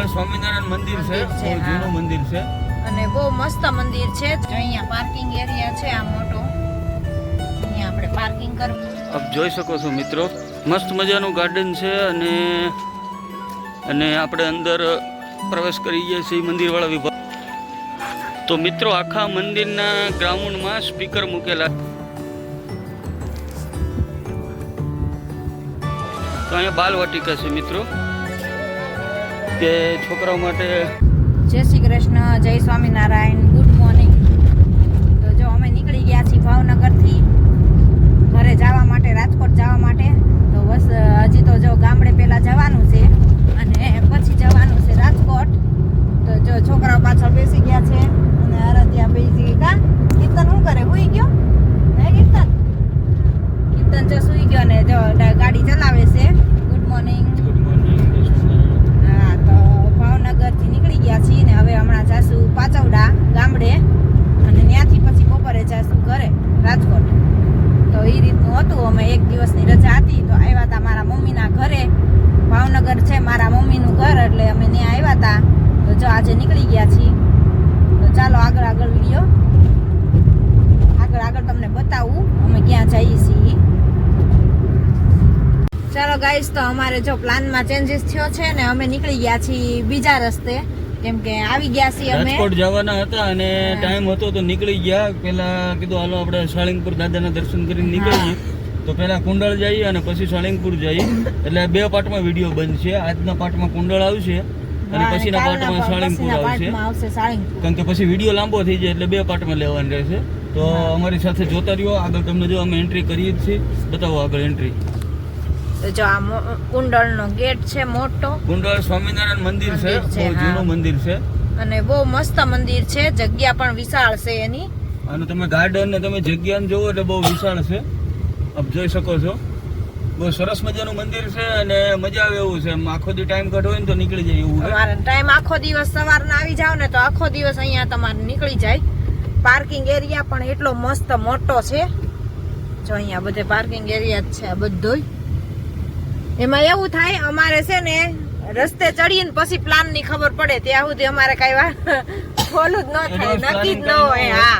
કુંડળ સ્વામિનારાયણ મંદિર છે, બહુ જૂનું મંદિર છે અને બહુ મસ્ત મંદિર છે. અહીંયા પાર્કિંગ એરિયા છે આ મોટો, અહીંયા આપણે પાર્કિંગ કરવું. આપ જોઈ શકો છો મિત્રો, મસ્ત મજાનું ગાર્ડન છે અને આપણે અંદર પ્રવેશ કરી ગયા છીએ મંદિરવાળા વિભાગ. તો મિત્રો આખા મંદિરના ગ્રાઉન્ડમાં સ્પીકર મૂકેલા. તો અહીંયા બાલવાટિકા છે મિત્રો, કે છોકરાઓ માટે. જય શ્રી કૃષ્ણ, જય સ્વામિનારાયણ, ગુડ મોર્નિંગ. તો જો અમે નીકળી ગયા છીએ ભાવનગરથી ઘરે જવા માટે, રાજકોટ જવા માટે. તો બસ હજી તો જો ગામડે પહેલા જવાનું છે અને પછી જવાનું છે રાજકોટ. તો જો છોકરાઓ પાછળ બેસી ગયા છે અને આરાધ્યા બેસી કા કીર્તન શું કરે, સુઈ ગયો હે કીર્તન જો સુઈ ગયો ને જો ગાડી ચલાવે છે. Good morning. હા, તો ભાવનગરથી નીકળી ગયા છીએ ને હવે હમણાં જાશું પાચવડા ગામડે અને ત્યાંથી પછી બપોરે જાશું ઘરે રાજકોટ. તો એ રીતનું હતું. અમે એક દિવસની રજા હતી તો આવ્યા હતા મારા મમ્મીના ઘરે. ભાવનગર છે મારા મમ્મીનું ઘર, એટલે અમે ત્યાં આવ્યા હતા. તો જો આજે નીકળી ગયા છીએ. તો ચાલો આગળ વિડીયો આગળ તમને બતાવું અમે ક્યાં જઈએ છીએ. ચાલો ગાઈસ, તો અમારે જો પ્લાનમાં ચેન્જીસ થયો છે ને અમે નીકળી ગયા છીએ બીજા રસ્તે, કેમ કે આવી ગયા છીએ અમે રાજકોટ જવાના હતા અને ટાઈમ હતો તો નીકળી ગયા. પેલા કીધું હાલો આપણે સાળીંગપુર દાદાના દર્શન કરીને નીકળીએ. તો પેલા કુંડળ જઈએ અને પછી સાળીંગપુર જઈએ. એટલે બે પાર્ટમાં વિડીયો બનશે. આજના પાર્ટમાં કુંડળ આવશે અને પછીના પાર્ટમાં સાળીંગપુર આવશે, કારણ કે પછી વિડીયો લાંબો થઈ જાય એટલે બે પાર્ટમાં લેવાનું રહેશે. તો અમારી સાથે જોતા રહ્યો. આગળ તમને જો અમે એન્ટ્રી કરીએ જ છીએ, બતાવો આગળ એન્ટ્રી. તો જો આ કુંડળનો ગેટ છે મોટો. કુંડળ સ્વામિનારાયણ મંદિર છે, બહુ જૂનું મંદિર છે અને બહુ મસ્ત મંદિર છે. જગ્યા પણ વિશાળ છે એની. અને તમે ગાર્ડન ને તમે જગ્યાને જોવો એટલે બહુ વિશાળ છે. આપ જોઈ શકો છો, બહુ સરસ મજાનું મંદિર છે અને મજા આવે એવું છે. આખો દી ટાઈમ કાઢવો હોય ને તો નીકળી જાય એવું. તમારે ટાઈમ આખો દિવસ સવારના આવી જાવ ને તો આખો દિવસ અહીંયા તમારે નીકળી જાય. પાર્કિંગ એરિયા પણ એટલો મસ્ત મોટો છે. જો અહીંયા બધે પાર્કિંગ એરિયા જ છે આ બધો. એમાં એવું થાય અમારે છે ને રસ્તે ચડીને પછી પ્લાન ની ખબર પડે, ત્યાં સુધી અમારે કઈ વાર ખોલું જ ન થાય, નક્કી જ ન હોય. હા,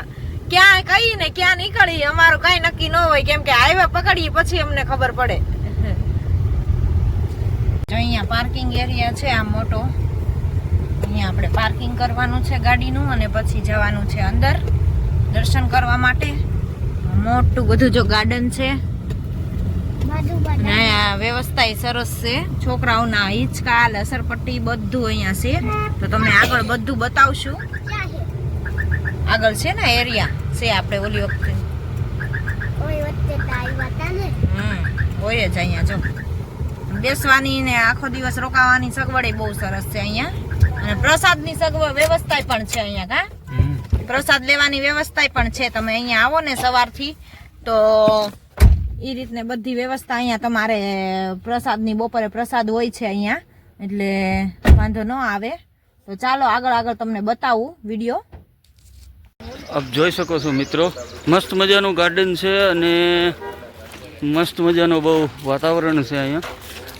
ક્યાં કઈ ને ક્યાં નીકળી અમારું કઈ નક્કી ન હોય, કેમ કે હાઈવે પકડીએ પછી અમને ખબર પડે. જો અહીંયા પાર્કિંગ એરિયા છે આ મોટો. અહીંયા આપણે પાર્કિંગ કરવાનું છે ગાડીનું અને પછી જવાનું છે અંદર દર્શન કરવા માટે. મોટું બધું જો ગાર્ડન છે. વ્યવસ્થા સરસ છે. છોકરાઓના હિંચકા, લસરપટ્ટી બધું અહીંયા છે. તો તમને આગળ બધું બતાવશું. આગળ છે ને એરિયા છે, આપણે ઓલી વખતે હોય જ અહીંયા. જો બેસવાની ને આખો દિવસ રોકાવાની સગવડ બહુ સરસ છે અહીંયા. અને પ્રસાદની વ્યવસ્થા પણ છે અહીંયા. કા પ્રસાદ લેવાની વ્યવસ્થા પણ છે. તમે અહીંયા આવો ને સવારથી તો એ રીતને બધી વ્યવસ્થા અહીંયા તમારે પ્રસાદની, બપોરે પ્રસાદ હોય છે અહીંયા, એટલે વાંધો ન આવે. તો ચાલો આગળ તમને બતાવું વિડીયો. આપ જોઈ શકો છો મિત્રો, મસ્ત મજાનું ગાર્ડન છે અને મસ્ત મજાનું બહુ વાતાવરણ છે અહીંયા.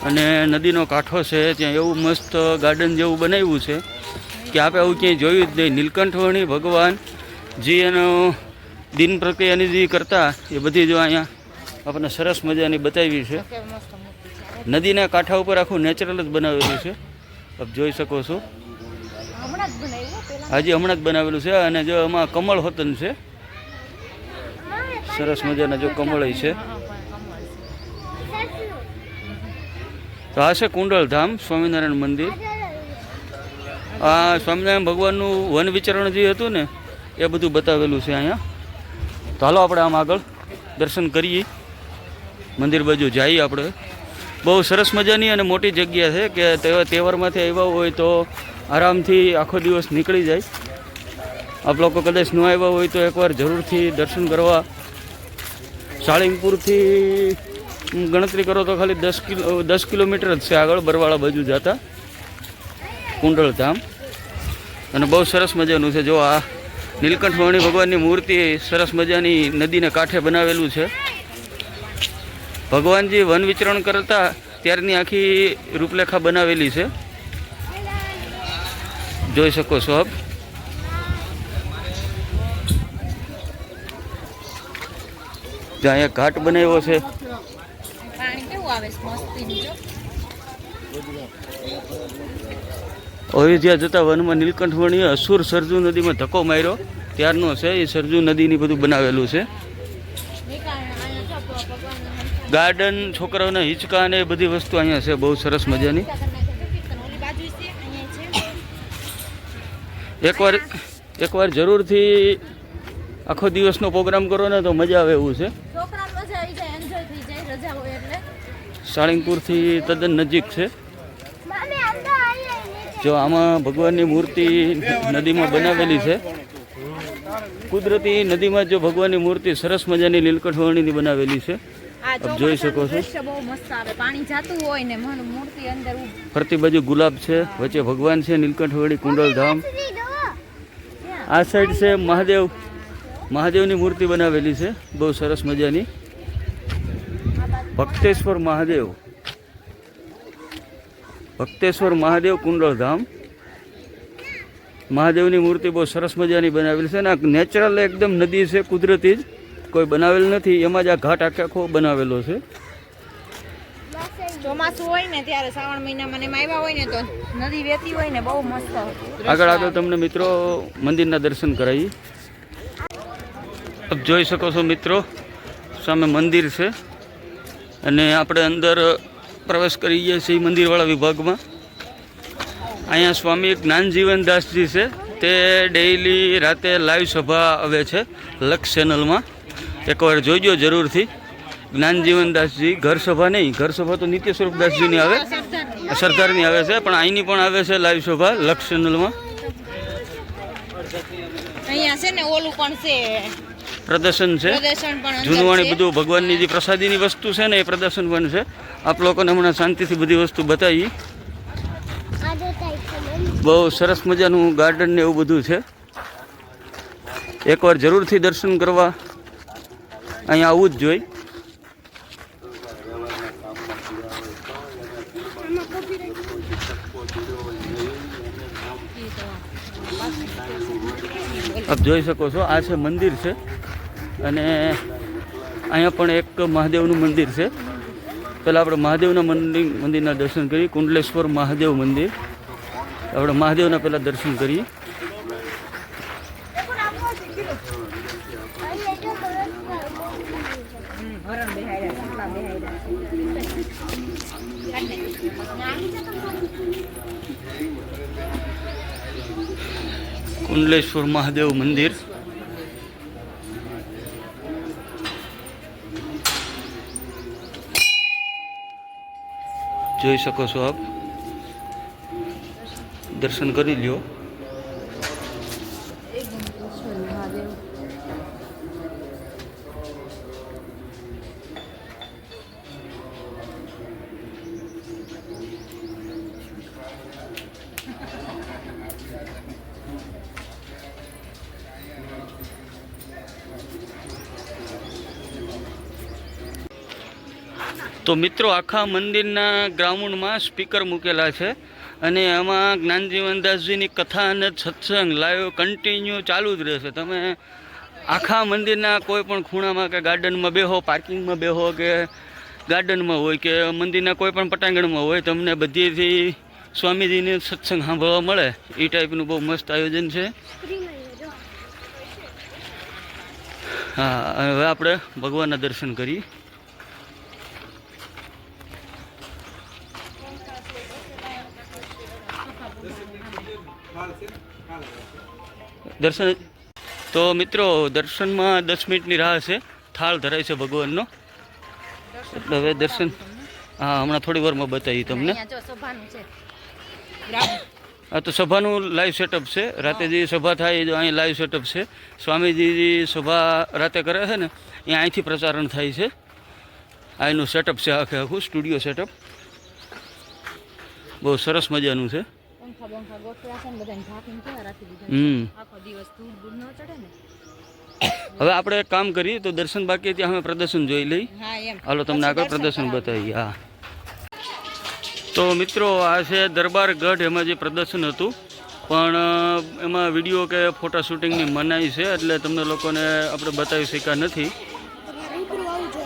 અને નદીનો કાંઠો છે, ત્યાં એવું મસ્ત ગાર્ડન જેવું બનાવ્યું છે કે આપણે આવું ક્યાંય જોયું જ નહીં. નીલકંઠવણી ભગવાન જે એનો દિન પ્રક્રિયાની જે કરતા એ બધી જો અહીંયા આપણને સરસ મજાની બતાવી છે. નદીના કાંઠા ઉપર આખું નેચરલ જ બનાવેલું છે, આપ જોઈ શકો છો. હજી હમણાં જ બનાવેલું છે. અને જો એમાં કમળ હોતન છે, સરસ મજાના જો કમળ છે. તો આ છે કુંડળ ધામ સ્વામિનારાયણ મંદિર. આ સ્વામિનારાયણ ભગવાનનું વન વિચરણ જે હતું ને એ બધું બતાવેલું છે અહીંયા. તો હાલો આપણે આમ આગળ દર્શન કરીએ, મંદિર બાજુ જઈએ આપણે. બહુ સરસ મજાની અને મોટી જગ્યા છે કે તહેવારમાંથી આવ્યા હોય તો આરામથી આખો દિવસ નીકળી જાય. આપ લોકો કદાચ ન આવ્યા હોય તો એકવાર જરૂરથી દર્શન કરવા. સાળીંગપુરથી ગણતરી કરો તો ખાલી 10 કિલોમીટર જ છે આગળ, બરવાળા બાજુ જતા કુંડળ ધામ. અને બહુ સરસ મજાનું છે. જો આ નીલકંઠ ભગવાનની મૂર્તિ સરસ મજાની નદીને કાંઠે બનાવેલું છે. ભગવાનજી વન વિચરણ કરતા ત્યારની આખી રૂપરેખા બનાવેલી છે. જોઈ શકો છો આપ. જ્યાં અહીંયા ઘાટ બનાવ્યો છે. પાણી કેવું આવે છે મસ્તીનું જો. અયોધ્યા જતા વનમાં નીલકંઠવણીએ અસુર સરજુ નદીમાં ધક્કો માર્યો ત્યારનો છે. એ સરજુ નદીની બધું બનાવેલું છે. ગાર્ડન, છોકરાઓના હિંચકા અને એ બધી વસ્તુ અહીંયા છે બહુ સરસ મજાની. એકવાર જરૂરથી આખો દિવસનો પ્રોગ્રામ કરો ને તો મજા આવે એવું છે. સાળીંગપુરથી તદ્દન નજીક છે. જો આમાં ભગવાનની મૂર્તિ નદીમાં બનાવેલી છે. કુદરતી નદીમાં જો ભગવાનની મૂર્તિ સરસ મજાની નીલકંઠ બનાવેલી છે. આપ જોઈ શકો છો. ફરતી બાજુ ગુલાબ છે, વચ્ચે ભગવાન છે, નીલકંઠ કુંડલધામ. આ સાઈડ છે મહાદેવની મૂર્તિ બનાવેલી છે બહુ સરસ મજાની. ભક્તેશ્વર મહાદેવ કુંડલધામ. મહાદેવની મૂર્તિ બહુ સરસ મજાની બનાવેલી છે. અને આ નેચરલ એકદમ નદી છે, કુદરતી જ, કોઈ બનાવેલ નથી. એમાં જ આ ઘાટ આખો બનાવેલો છે. ચોમાસું હોય ને ત્યારે શ્રાવણ મહિનામાં ને આવ્યા હોય ને તો નદી વહેતી હોય ને બહુ મસ્ત. આગળ તમને મિત્રો મંદિરના દર્શન કરાવી. આપ જોઈ શકો છો મિત્રો, સામે મંદિર છે અને આપણે અંદર પ્રવેશ કરી ગયા છીએ મંદિરવાળા વિભાગમાં. અહીંયા સ્વામી જ્ઞાનજીવનદાસજી છે. તે ડેઈલી રાતે લાઈવ સભા આવે છે લક્ષ ચેનલમાં. એકવાર જોઈજો જરૂરથી. જ્ઞાનજીવનદાસજી ઘર સભા નહીં, ઘર સભા તો નિત્ય સ્વરૂપદાસજીની આવે, સરદારની આવે છે, પણ અહીંની પણ આવે છે લાઈવ સભા લક્ષ ચેનલમાં. અહીંયા છે ને ઓલું પણ છે, પ્રદર્શન છે જૂનવાણી. બધું ભગવાનની જે પ્રસાદીની વસ્તુ છે ને એ પ્રદર્શન પણ છે. આપ લોકોને હમણાં શાંતિથી બધી વસ્તુ બતાવી. બહુ સરસ મજાનું ગાર્ડન ને એવું બધું છે. એકવાર જરૂરથી દર્શન કરવા અહીંયા આવવું જ જોઈએ. આપ જોઈ શકો છો આ છે મંદિર છે અને અહીંયા પણ એક મહાદેવનું મંદિર છે. પહેલાં આપણે મહાદેવના મંદિરના દર્શન કરીએ. કુંડલેશ્વર મહાદેવ મંદિર. આપણે મહાદેવના પહેલાં દર્શન કરીએ. કુંડલેશ્વર મહાદેવ મંદિર. જોઈ શકો છો આપ. દર્શન કરી લ્યો. તો મિત્રો આખા મંદિરના ગ્રાઉન્ડમાં સ્પીકર મૂકેલા છે અને એમાં જ્ઞાનજીવનદાસજીની કથા અને સત્સંગ લાઈવ કન્ટિન્યુ ચાલુ જ રહેશે. તમે આખા મંદિરના કોઈ પણ ખૂણામાં કે ગાર્ડનમાં બેહો, પાર્કિંગમાં બેહો કે ગાર્ડનમાં હોય કે મંદિરના કોઈ પણ પટાંગણમાં હોય, તમને બધીથી સ્વામીજીને સત્સંગ સાંભળવા મળે. એ ટાઈપનું બહુ મસ્ત આયોજન છે. હા, હવે આપણે ભગવાનના દર્શન કરીએ. દર્શન તો મિત્રો દર્શનમાં 10 મિનિટની રાહ છે. થાળ ધરાય છે ભગવાનનો. એટલે હવે દર્શન હમણાં થોડી વારમાં બતાવી તમને. હા, તો સભાનું લાઈવ સેટઅપ છે. રાતે જે સભા થાય એ અહીં લાઈવ સેટઅપ છે. સ્વામીજી સભા રાતે કરે છે ને એ અહીંથી પ્રસારણ થાય છે. આ એનું સેટઅપ છે, આખું સ્ટુડિયો સેટઅપ. બહુ સરસ મજાનું છે. હવે આપણે એક કામ કરીએ તો દર્શન બાકી ત્યાં અમે પ્રદર્શન જોઈ લઈ. હાલો તમને આગળ પ્રદર્શન બતાવીએ. હા, તો મિત્રો આ છે દરબાર ગઢ. એમાં જે પ્રદર્શન હતું પણ એમાં વિડીયો કે ફોટા શૂટિંગની મનાઈ છે, એટલે તમને લોકોને આપણે બતાવી શક્યા નથી.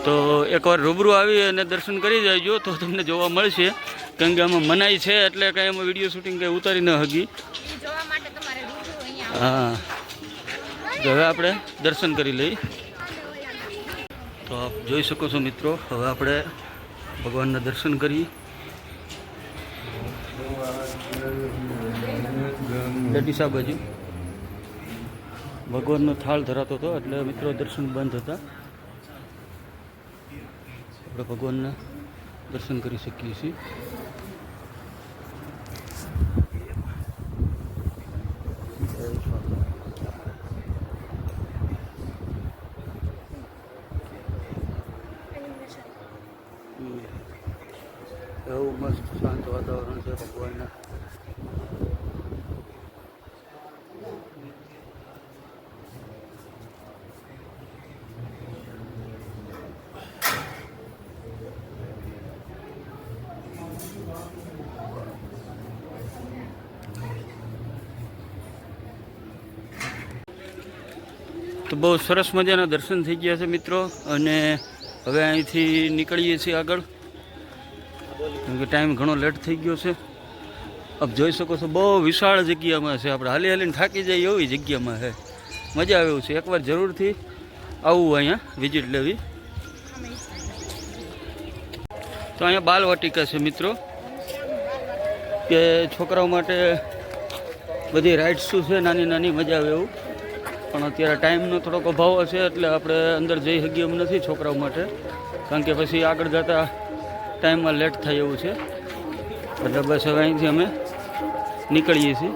તો એકવાર રૂબરૂ આવી અને દર્શન કરી જાયજો તો તમને જોવા મળશે, કારણ કે આમાં મનાઈ છે એટલે કાંઈ એમાં વિડીયો શૂટિંગ કંઈ ઉતારી ન હકી. હા, તો હવે આપણે દર્શન કરી લઈએ. તો આપ જોઈ શકો છો મિત્રો, હવે આપણે ભગવાનના દર્શન કરી. લેડીસ આ બાજુ ભગવાનનો થાળ ધરાતો હતો, એટલે મિત્રો દર્શન બંધ હતા. આપણે ભગવાનના દર્શન કરી શકીએ છીએ. એવું મસ્ત શાંત વાતાવરણ છે ભગવાનના. તો બહુ સરસ મજાના દર્શન થઈ ગયા છે મિત્રો, અને હવે અહીંથી નીકળીએ છીએ આગળ, કેમ કે ટાઈમ ઘણો લેટ થઈ ગયો છે. આપ જોઈ શકો છો બહુ વિશાળ જગ્યામાં છે, આપણે હાલી હાલીને થાકી જાય એવી જગ્યામાં છે. મજા આવે એવું છે, એકવાર જરૂરથી આવવું અહીંયા વિઝિટ લેવી. તો અહીંયા બાલવાટિકા છે મિત્રો, કે છોકરાઓ માટે બધી રાઇડ્સું છે નાની નાની, મજા આવે એવું. પણ અત્યારે ટાઈમનો થોડોક અભાવ છે, એટલે આપણે અંદર જઈ શકીએ એમ નથી છોકરાઓ માટે, કારણ કે પછી આગળ જતાં ટાઈમમાં લેટ થાય એવું છે. એટલે બસ હવે અહીંથી અમે નીકળીએ છીએ.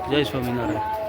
જય સ્વામિનારાયણ.